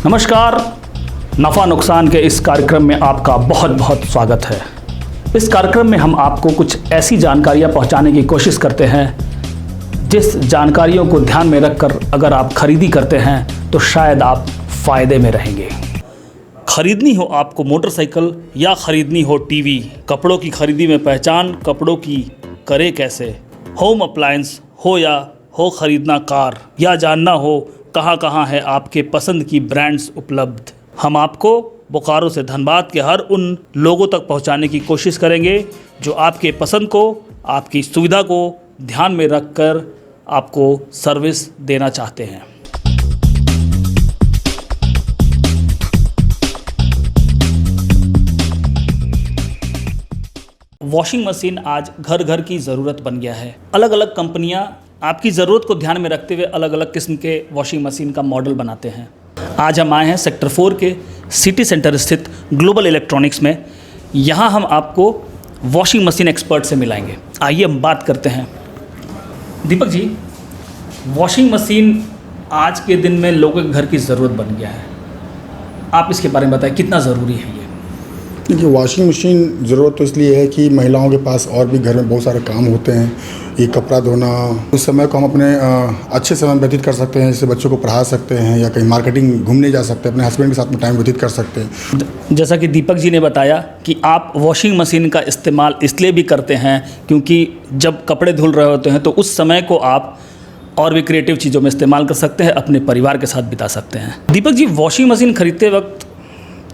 नमस्कार, नफ़ा नुकसान के इस कार्यक्रम में आपका बहुत बहुत स्वागत है। इस कार्यक्रम में हम आपको कुछ ऐसी जानकारियां पहुंचाने की कोशिश करते हैं जिस जानकारियों को ध्यान में रखकर अगर आप खरीदी करते हैं तो शायद आप फ़ायदे में रहेंगे। खरीदनी हो आपको मोटरसाइकिल या ख़रीदनी हो टीवी, कपड़ों की खरीदी में पहचान कपड़ों की करे कैसे, होम अप्लायंस हो या हो ख़रीदना कार, या जानना हो कहाँ कहाँ है आपके पसंद की ब्रांड्स उपलब्ध, हम आपको बोकारो से धनबाद के हर उन लोगों तक पहुंचाने की कोशिश करेंगे जो आपके पसंद को, आपकी सुविधा को ध्यान में रखकर आपको सर्विस देना चाहते हैं। वॉशिंग मशीन आज घर घर की ज़रूरत बन गया है। अलग अलग कंपनियां आपकी ज़रूरत को ध्यान में रखते हुए अलग अलग किस्म के वॉशिंग मशीन का मॉडल बनाते हैं। आज हम आए हैं सेक्टर 4 के सिटी सेंटर स्थित ग्लोबल इलेक्ट्रॉनिक्स में। यहाँ हम आपको वॉशिंग मशीन एक्सपर्ट से मिलाएंगे। आइए हम बात करते हैं। दीपक जी, वॉशिंग मशीन आज के दिन में लोगों के घर की ज़रूरत बन गया है, आप इसके बारे में बताएं, कितना ज़रूरी है ये? देखिए, वॉशिंग मशीन ज़रूरत तो इसलिए है कि महिलाओं के पास और भी घर में बहुत सारे काम होते हैं। ये कपड़ा धोना, उस समय को हम अपने अच्छे समय व्यतीत कर सकते हैं, जैसे बच्चों को पढ़ा सकते हैं या कहीं मार्केटिंग घूमने जा सकते हैं, अपने हस्बैंड के साथ में टाइम व्यतीत कर सकते हैं। जैसा कि दीपक जी ने बताया कि आप वॉशिंग मशीन का इस्तेमाल इसलिए भी करते हैं क्योंकि जब कपड़े धुल रहे होते हैं तो उस समय को आप और भी क्रिएटिव चीज़ों में इस्तेमाल कर सकते हैं, अपने परिवार के साथ बिता सकते हैं। दीपक जी, वॉशिंग मशीन खरीदते वक्त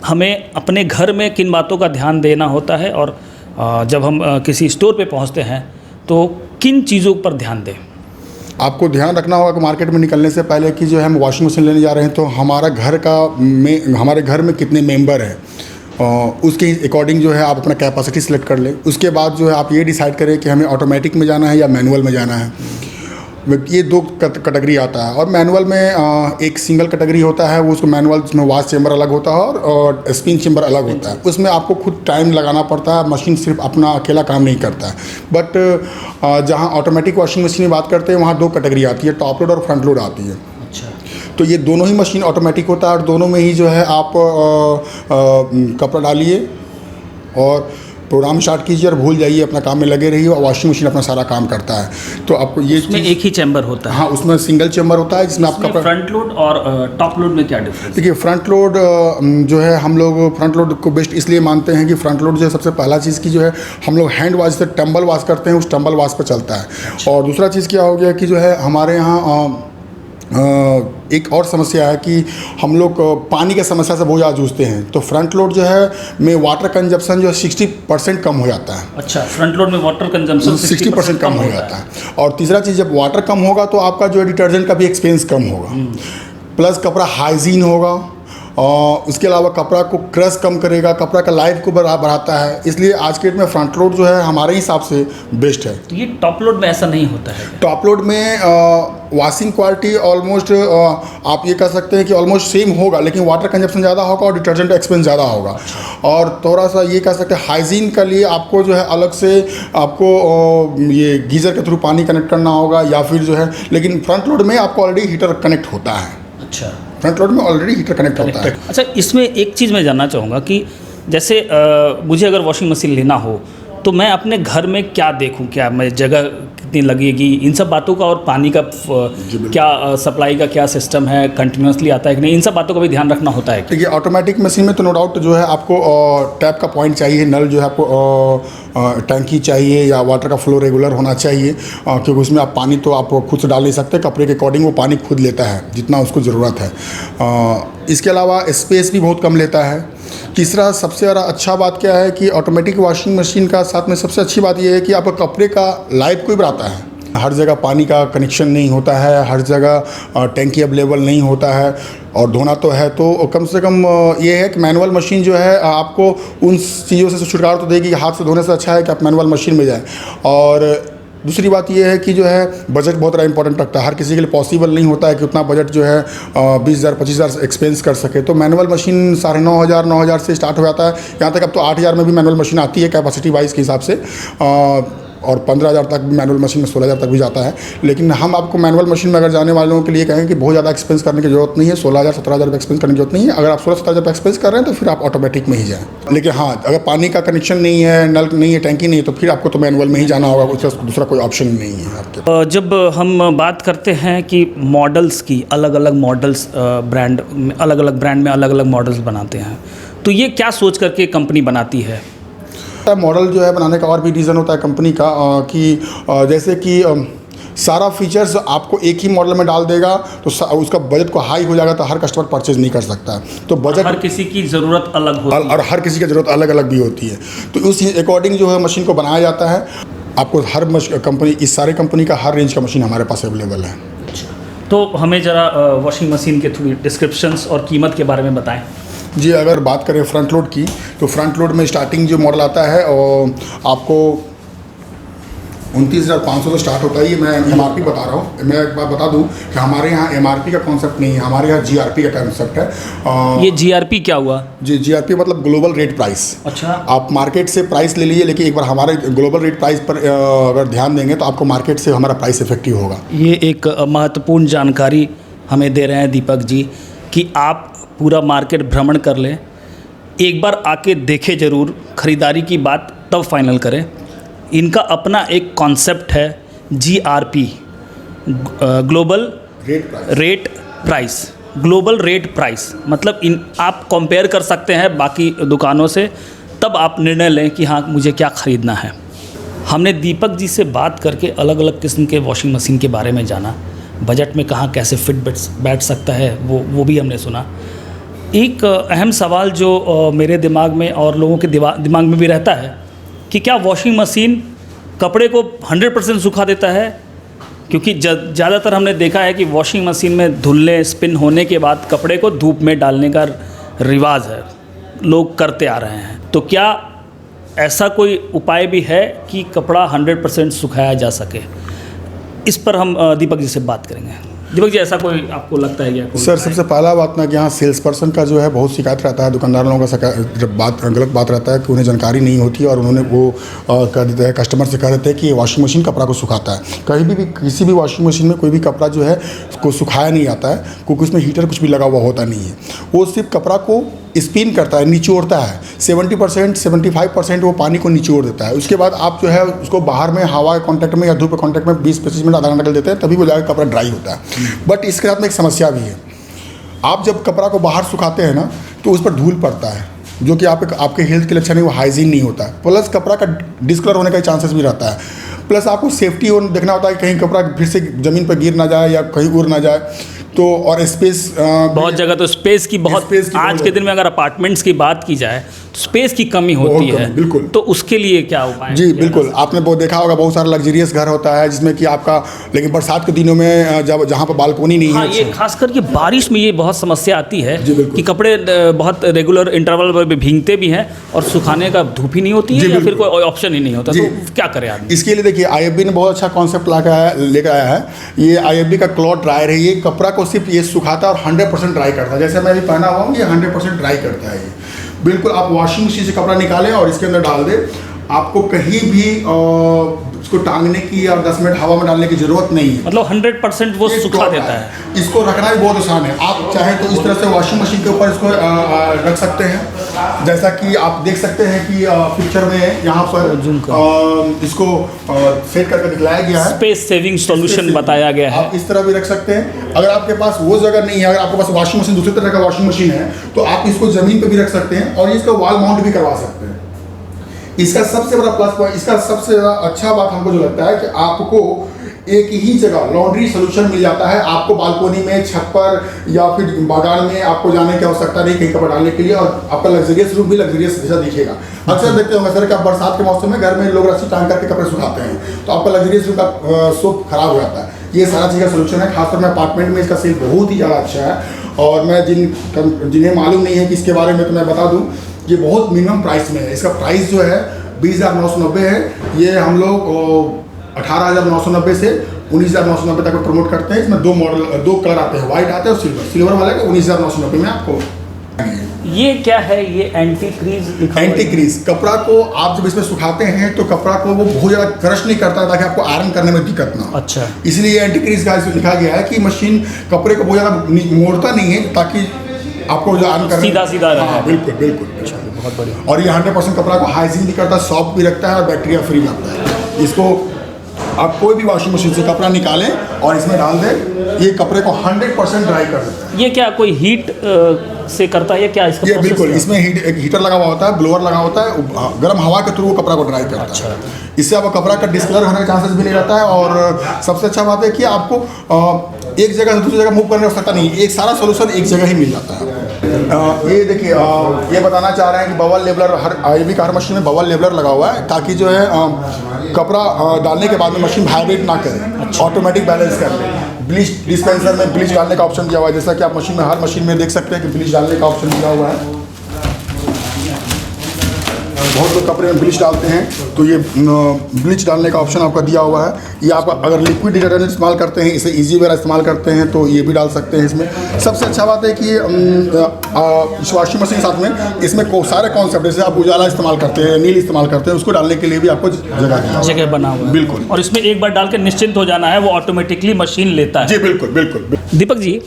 हमें अपने घर में किन बातों का ध्यान देना होता है और जब हम किसी स्टोर पे पहुंचते हैं तो किन चीज़ों पर ध्यान दें? आपको ध्यान रखना होगा कि मार्केट में निकलने से पहले कि जो है हम वॉशिंग मशीन लेने जा रहे हैं तो हमारे घर में कितने मेंबर हैं, उसके अकॉर्डिंग जो है आप अपना कैपेसिटी सेलेक्ट कर लें। उसके बाद जो है आप ये डिसाइड करें कि हमें ऑटोमेटिक में जाना है या मैनुअल में जाना है। ये दो कैटेगरी आता है और मैनुअल में एक सिंगल कैटेगरी होता है, वो उसको मैनुअल में वॉश चेंबर अलग होता है और स्पिन चेंबर अलग होता है। उसमें आपको खुद टाइम लगाना पड़ता है, मशीन सिर्फ अपना अकेला काम नहीं करता है। बट जहाँ ऑटोमेटिक वॉशिंग मशीन की बात करते हैं वहाँ दो कैटेगरी आती है, टॉप लोड और फ्रंट लोड आती है। अच्छा, तो ये दोनों ही मशीन ऑटोमेटिक होता है और दोनों में ही जो है आप कपड़ा डालिए और प्रोग्राम स्टार्ट कीजिए और भूल जाइए, अपना काम में लगे रहिए और वॉशिंग मशीन अपना सारा काम करता है। तो आपको ये उसमें एक ही चैम्बर होता है? हाँ, उसमें सिंगल चैम्बर होता है जिसमें आपका फ्रंट लोड और टॉप लोड में क्या डिफरेंस? देखिए, फ्रंट लोड जो है हम लोग फ्रंट लोड को बेस्ट इसलिए मानते हैं कि फ्रंट लोड जो है सबसे पहला चीज़ की जो है हम लोग हैंड वॉश से टम्बल वॉश करते हैं, उस टम्बल वॉश पर चलता है। अच्छा। और दूसरा चीज़ क्या हो गया कि जो है हमारे यहाँ एक और समस्या है कि हम लोग पानी की समस्या से बहुत ज़्यादा जूझते हैं। तो फ्रंट लोड जो है में वाटर कंजप्शन जो है 60% कम हो जाता है। अच्छा, फ्रंट लोड में वाटर कंजम्पशन 60% कम हो जाता है। और तीसरा चीज़, जब वाटर कम होगा तो आपका जो है डिटर्जेंट का भी एक्सपेंस कम होगा, प्लस कपड़ा हाइजीन होगा और उसके अलावा कपड़ा को क्रश कम करेगा, कपड़ा का लाइफ को बढ़ाता है। इसलिए आज के डेट में फ्रंट लोड जो है हमारे हिसाब से बेस्ट है। तो ये टॉप लोड में ऐसा नहीं होता है? टॉप लोड में वॉशिंग क्वालिटी ऑलमोस्ट आप ये कह सकते हैं कि ऑलमोस्ट सेम होगा, लेकिन वाटर कंजप्शन ज़्यादा होगा और डिटर्जेंट एक्सपेंस ज़्यादा होगा। अच्छा। और थोड़ा सा ये कह सकते हैं हाइजीन के लिए आपको जो है अलग से आपको ये गीज़र के थ्रू पानी कनेक्ट करना होगा या फिर जो है, लेकिन फ्रंट लोड में आपको ऑलरेडी हीटर कनेक्ट होता है। अच्छा, फ्रंट लोड में ऑलरेडी हीटर कनेक्ट होता है। अच्छा, इसमें एक चीज़ मैं जानना चाहूँगा कि जैसे मुझे अगर वॉशिंग मशीन लेना हो तो मैं अपने घर में क्या देखूं, क्या मैं जगह कितनी लगेगी, इन सब बातों का, और पानी का क्या सप्लाई का क्या सिस्टम है, कंटिन्यूसली आता है कि नहीं, इन सब बातों का भी ध्यान रखना होता है? देखिए, ऑटोमेटिक मशीन में तो नो डाउट जो है आपको टैप का पॉइंट चाहिए, नल जो है आपको टंकी चाहिए या वाटर का फ्लो रेगुलर होना चाहिए, क्योंकि उसमें आप पानी तो आप खुद से डाल नहीं सकते, कपड़े के अकॉर्डिंग वो पानी खुद लेता है जितना उसको ज़रूरत है। इसके अलावा स्पेस भी बहुत कम लेता है। तीसरा सबसे ज़्यादा अच्छा बात क्या है कि ऑटोमेटिक वॉशिंग मशीन का साथ में सबसे अच्छी बात यह है कि आपका कपड़े का लाइफ को भी बढ़ाता है। हर जगह पानी का कनेक्शन नहीं होता है, हर जगह टैंकी अवेलेबल नहीं होता है और धोना तो है, तो कम से कम ये है कि मैनुअल मशीन जो है आपको उन चीज़ों से छुटकारा तो देगी। हाथ से धोने से अच्छा है कि आप मैनुअल मशीन में जाएँ। और दूसरी बात यह है कि जो है बजट बहुत ज़्यादा इंपॉर्टेंट रखता है। हर किसी के लिए पॉसिबल नहीं होता है कि उतना बजट जो है 20,000 25,000 एक्सपेंस कर सके। तो मैनुअल मशीन 9,500 9,000 से स्टार्ट हो जाता है। यहाँ तक अब तो 8,000 में भी मैनुअल मशीन आती है कैपेसिटी वाइज के हिसाब से। और 15,000 तक भी मैनुअल मशीन में 16,000 तक भी जाता है। लेकिन हम आपको मैनुअल मशीन में अगर जाने वालों के लिए कहें कि बहुत ज़्यादा एक्सपेंस करने की जरूरत नहीं है, 16,000 17,000 रुपये एक्सपेंस करने की जरूरत नहीं है। अगर आप 16-17,000 एक्सपेंस कर रहे हैं तो फिर आप ऑटोमेटिक में ही जाएँ। लेकिन हाँ, अगर पानी का कनेक्शन नहीं है, नल नहीं है, टैंकी नहीं है, तो फिर आपको तो मैनुअल में ही जाना होगा, उसका दूसरा कोई ऑप्शन नहीं है आपके। जब हम बात करते हैं कि मॉडल्स की, अलग अलग मॉडल्स ब्रांड अलग अलग ब्रांड में अलग अलग मॉडल्स बनाते हैं, तो ये क्या सोच करके कंपनी बनाती है? मॉडल जो है बनाने का और भी रीज़न होता है कंपनी का कि जैसे कि सारा फीचर्स आपको एक ही मॉडल में डाल देगा तो उसका बजट को हाई हो जाएगा, तो हर कस्टमर परचेज नहीं कर सकता है। तो बजट हर किसी की ज़रूरत अलग होती है और हर किसी की ज़रूरत अलग अलग भी होती है, तो उस अकॉर्डिंग जो है मशीन को बनाया जाता है। आपको हर कंपनी, इस सारे कंपनी का हर रेंज का मशीन हमारे पास अवेलेबल है। तो हमें ज़रा वॉशिंग मशीन के थोड़ी डिस्क्रिप्शंस और कीमत के बारे में बताएं। जी, अगर बात करें फ्रंट लोड की, तो फ्रंट लोड में स्टार्टिंग जो मॉडल आता है और आपको 29,500 से स्टार्ट होता है। ये मैं MRP बता रहा हूँ। मैं एक बात बता दूँ कि हमारे यहाँ MRP का कॉन्सेप्ट नहीं है, हमारे यहाँ GRP का कॉन्सेप्ट है। ये GRP क्या हुआ? जी, GRP मतलब ग्लोबल रेट प्राइस। अच्छा। आप मार्केट से प्राइस ले लीजिए, लेकिन एक बार हमारे ग्लोबल रेट प्राइस पर अगर ध्यान देंगे तो आपको मार्केट से हमारा प्राइस इफेक्टिव होगा। ये एक महत्वपूर्ण जानकारी हमें दे रहे हैं दीपक जी कि आप पूरा मार्केट भ्रमण कर लें, एक बार आके देखें ज़रूर, ख़रीदारी की बात तब फाइनल करें। इनका अपना एक कॉन्सेप्ट है GRP, global rate price. Global rate price मतलब आप कंपेयर कर सकते हैं बाकी दुकानों से, तब आप निर्णय लें कि हाँ मुझे क्या ख़रीदना है। हमने दीपक जी से बात करके अलग अलग किस्म के वॉशिंग मशीन के बारे में जाना, बजट में कहाँ कैसे फिट बैठ सकता है वो भी हमने सुना। एक अहम सवाल जो मेरे दिमाग में और लोगों के दिमाग में भी रहता है कि क्या वॉशिंग मशीन कपड़े को 100% सुखा देता है? क्योंकि ज़्यादातर हमने देखा है कि वॉशिंग मशीन में धुलने, स्पिन होने के बाद कपड़े को धूप में डालने का रिवाज है, लोग करते आ रहे हैं। तो क्या ऐसा कोई उपाय भी है कि कपड़ा 100% सुखाया जा सके? इस पर हम दीपक जी से बात करेंगे। दीपक जी, ऐसा कोई आपको लगता है क्या? सर, सबसे पहला बात ना कि यहाँ सेल्स पर्सन का जो है बहुत शिकायत रहता है, दुकानदार लोगों का जब गलत बात रहता है कि उन्हें जानकारी नहीं होती है और उन्होंने वो कह देते हैं, कस्टमर से कह देते हैं कि ये वॉशिंग मशीन कपड़ा को सुखाता है। कहीं भी किसी भी वॉशिंग मशीन में कोई भी कपड़ा जो है उसको सुखाया नहीं आता है, क्योंकि उसमें हीटर कुछ भी लगा हुआ होता नहीं है। वो सिर्फ कपड़ा को स्पिन करता है, निचोड़ता है। 70% 75% वो पानी को निचोड़ देता है। उसके बाद आप जो है उसको बाहर में हवा के कॉन्टैक्ट में या धूप के कॉन्टैक्ट में 20-25 मिनट आधा घंटा देते हैं, तभी वो जाकर कपड़ा ड्राई होता है। बट इसके साथ में एक समस्या भी है। आप जब कपड़ा को बाहर सुखाते हैं ना, तो उस पर धूल पड़ता है, जो कि आपके हेल्थ के लिए अच्छा नहीं, वो हाइजीन नहीं होता है। प्लस कपड़ा का डिस्कलर होने का चांसेस भी रहता है। प्लस आपको सेफ्टी देखना होता है कि कहीं कपड़ा फिर से ज़मीन पर गिर ना जाए या कहीं उड़ ना जाए। तो और स्पेस बहुत जगह तो स्पेस की आज के दिन में अगर अपार्टमेंट्स की बात की जाए तो स्पेस की कमी होती है। बिल्कुल। तो उसके लिए क्या उपाय? जी बिल्कुल, आपने बहुत देखा होगा, बहुत सारा लग्जरियस घर होता है जिसमें कि आपका, लेकिन बरसात के दिनों में जब जहाँ पर बालकोनी नहीं है, ये खासकर ये बारिश में ये बहुत समस्या आती है कि कपड़े बहुत रेगुलर इंटरवल पर भीगते भी हैं और सुखाने का धूप ही नहीं होती है या फिर कोई ऑप्शन ही नहीं होता। तो क्या करें आदमी? इसके लिए देखिए, IFB ने बहुत अच्छा कॉन्सेप्ट लेकर आया है। ये IFB का क्लॉथ ड्रायर है। ये कपड़ा को सिर्फ ये सुखाता है और 100% ड्राई करता है। जैसे मैं अभी पहना हुआ हूँ, ये 100% ड्राई करता है। ये बिल्कुल आप वॉशिंग मशीन से कपड़ा निकालें और इसके अंदर डाल दें, आपको कहीं भी उसको टांगने की या 10 मिनट हवा में डालने की जरूरत नहीं है। मतलब 100% वो सुखा देता है। इसको रखना भी बहुत आसान है। आप चाहे तो इस तरह से वॉशिंग मशीन के ऊपर इसको रख सकते हैं, जैसा कि आप देख सकते हैं कि पिक्चर में यहाँ पर इसको सेट करके दिखलाया गया है। स्पेस सेविंग सॉल्यूशन बताया गया है। आप इस तरह भी रख सकते हैं। अगर आपके पास वो जगह नहीं है, अगर आपके पास वॉशिंग मशीन दूसरी तरह का वॉशिंग मशीन है, तो आप इसको ज़मीन पर भी रख सकते हैं और इसका वॉल माउंट भी करवा सकते हैं। इसका सबसे बड़ा प्लस पॉइंट, इसका सबसे ज़्यादा अच्छा बात हमको जो लगता है कि आपको एक ही जगह लॉन्ड्री सोल्यूशन मिल जाता है। आपको बालकोनी में, छत पर या फिर बागान में आपको जाने की आवश्यकता नहीं कहीं कपड़ा डालने के लिए, और आपका लग्जरियस रूम भी लग्जरियस जैसा दिखेगा। अक्सर देखते होंगे सर कि बरसात के मौसम में घर में लोग रस्सी टांग करके कपड़े सुखाते हैं, तो आपका लग्जरियस रूम का सोप खराब हो जाता है। ये सारा चीज़ का सोल्यूशन है। खासतौर में अपार्टमेंट में इसका सेल बहुत ही ज़्यादा अच्छा है। और मैं जिन्हें मालूम नहीं है कि इसके बारे में, तो मैं बता दूँ, ये बहुत मिनिमम प्राइस में है। इसका प्राइस जो है 20,990 है। ये हम लोग 18,990 से 19,990 तक प्रमोट करते हैं। इसमें 2 कलर आते हैं, व्हाइट आते हैं और सिल्वर। सिल्वर वाले का 19,990 में आपको ये क्या है, ये एंटी क्रीज लिखा हुआ है? एंटी क्रीज कपड़ा को आप जब इसमें सुखाते हैं तो कपड़ा को वो बहुत ज़्यादा क्रश नहीं करता ताकि आपको आयरन करने में दिक्कत ना हो। अच्छा। इसलिए एंटी क्रीज का इसमें लिखा गया है कि मशीन कपड़े को बहुत ज़्यादा मोड़ता नहीं है ताकि आपको जो आयरन करने सीधा रहे। हाँ, बिल्कुल बिल्कुल। बहुत बढ़िया। और ये 100% कपड़ा को हाइजीन भी करता है, सॉफ्ट भी रखता है और बैक्टीरिया फ्री रखता है। इसको आप कोई भी वॉशिंग मशीन से कपड़ा निकालें और इसमें डाल दें, ये कपड़े को 100% ड्राई कर देता है। ये क्या कोई हीट से करता है या क्या इसका ये प्रोसेस बिल्कुल, क्या है? इसमें एक हीटर लगा हुआ होता है, ब्लोअर लगा होता है, गर्म हवा के थ्रू वो कपड़ा को ड्राई करता है। इससे आपका कपड़ा का डिस्कलर होने का चांसेस भी नहीं रहता है। और सबसे अच्छा बात है कि आपको एक जगह से दूसरी जगह मूव करने की आवश्यकता नहीं, एक सारा सोल्यूशन एक जगह ही मिल जाता है। ये देखिए, ये बताना चाह रहे हैं कि बबल लेवलर हर मशीन में बबल लेवलर लगा हुआ है ताकि जो है कपड़ा डालने के बाद में मशीन वाइब्रेट ना करे, ऑटोमेटिक बैलेंस कर ले। ब्लीच डिस्पेंसर में ब्लीच डालने का ऑप्शन दिया हुआ है, जैसा कि आप मशीन में हर मशीन में देख सकते हैं कि ब्लीच डालने का ऑप्शन दिया हुआ है। बहुत लोग कपड़े में ब्लीच डालते हैं तो ये ब्लीच डालने का ऑप्शन आपका दिया हुआ है। ये आप अगर लिक्विड डिटर्जेंट इस्तेमाल करते हैं, इसे इजी वगैरह इस्तेमाल करते हैं तो ये भी डाल सकते हैं इसमें। सबसे अच्छा बात है कि ये वॉशिंग मशीन के साथ में इसमें सारे कॉन्सेप्ट, जैसे आप उजाला इस्तेमाल करते हैं, नील इस्तेमाल करते हैं, उसको डालने के लिए भी आपको जगह बना हुआ है। बिल्कुल। और इसमें एक बार डाल के निश्चिंत हो जाना है, वो ऑटोमेटिकली मशीन लेता है। जी बिल्कुल बिल्कुल। दीपक जी,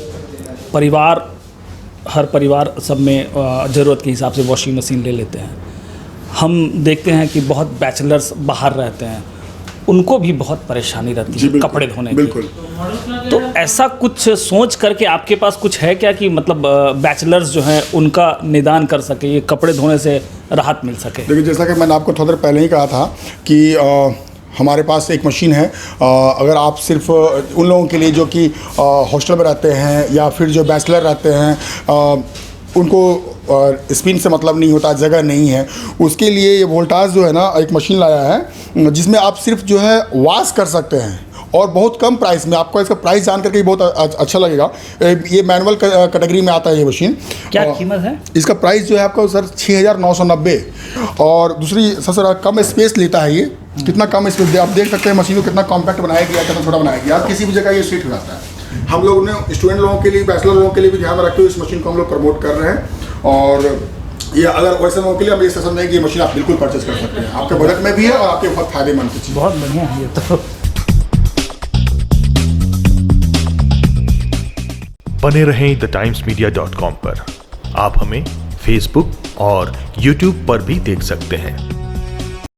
हर परिवार सब में ज़रूरत के हिसाब से वॉशिंग मशीन ले लेते हैं। हम देखते हैं कि बहुत बैचलर्स बाहर रहते हैं, उनको भी बहुत परेशानी रहती है कपड़े धोने की। बिल्कुल। तो ऐसा कुछ सोच करके आपके पास कुछ है क्या कि मतलब बैचलर्स जो हैं उनका निदान कर सके, ये कपड़े धोने से राहत मिल सके? देखिए, जैसा कि मैंने आपको थोड़ी देर पहले ही कहा था कि हमारे पास एक मशीन है। अगर आप सिर्फ उन लोगों के लिए जो कि हॉस्टल में रहते हैं या फिर जो बैचलर रहते हैं, उनको स्पिन से मतलब नहीं होता, जगह नहीं है, उसके लिए ये वोल्टास जो है ना एक मशीन लाया है जिसमें आप सिर्फ जो है वॉश कर सकते हैं और बहुत कम प्राइस में। आपको इसका प्राइस जान करके बहुत अच्छा लगेगा। ये मैनुअल कैटेगरी में आता है ये मशीन। क्या कीमत है इसका? प्राइस जो है आपका सर 6,990। और दूसरी सबसे कम स्पेस लेता है ये। कितना कम स्पेस, आप देख सकते हैं मशीन को कितना कॉम्पैक्ट बनाया गया, कितना छोटा बनाया गया, किसी भी जगह ये फिट हो जाता है। हम लोगों ने स्टूडेंट लोगों के लिए, बैचलर लोगों के लिए भी ध्यान रखते हुए इस मशीन को हम लोग प्रमोट कर रहे हैं। और ये अगर वैसे लोगों के लिए हम ये सजेशन देंगे कि ये मशीन आप बिल्कुल परचेस कर सकते हैं, आपके बजट में भी है और आपके बहुत फायदेमंद चीज़। बहुत बढ़िया है ये तो। बने रहें thetimesmedia.com पर। आप हमें फेसबुक और यूट्यूब पर भी देख सकते हैं।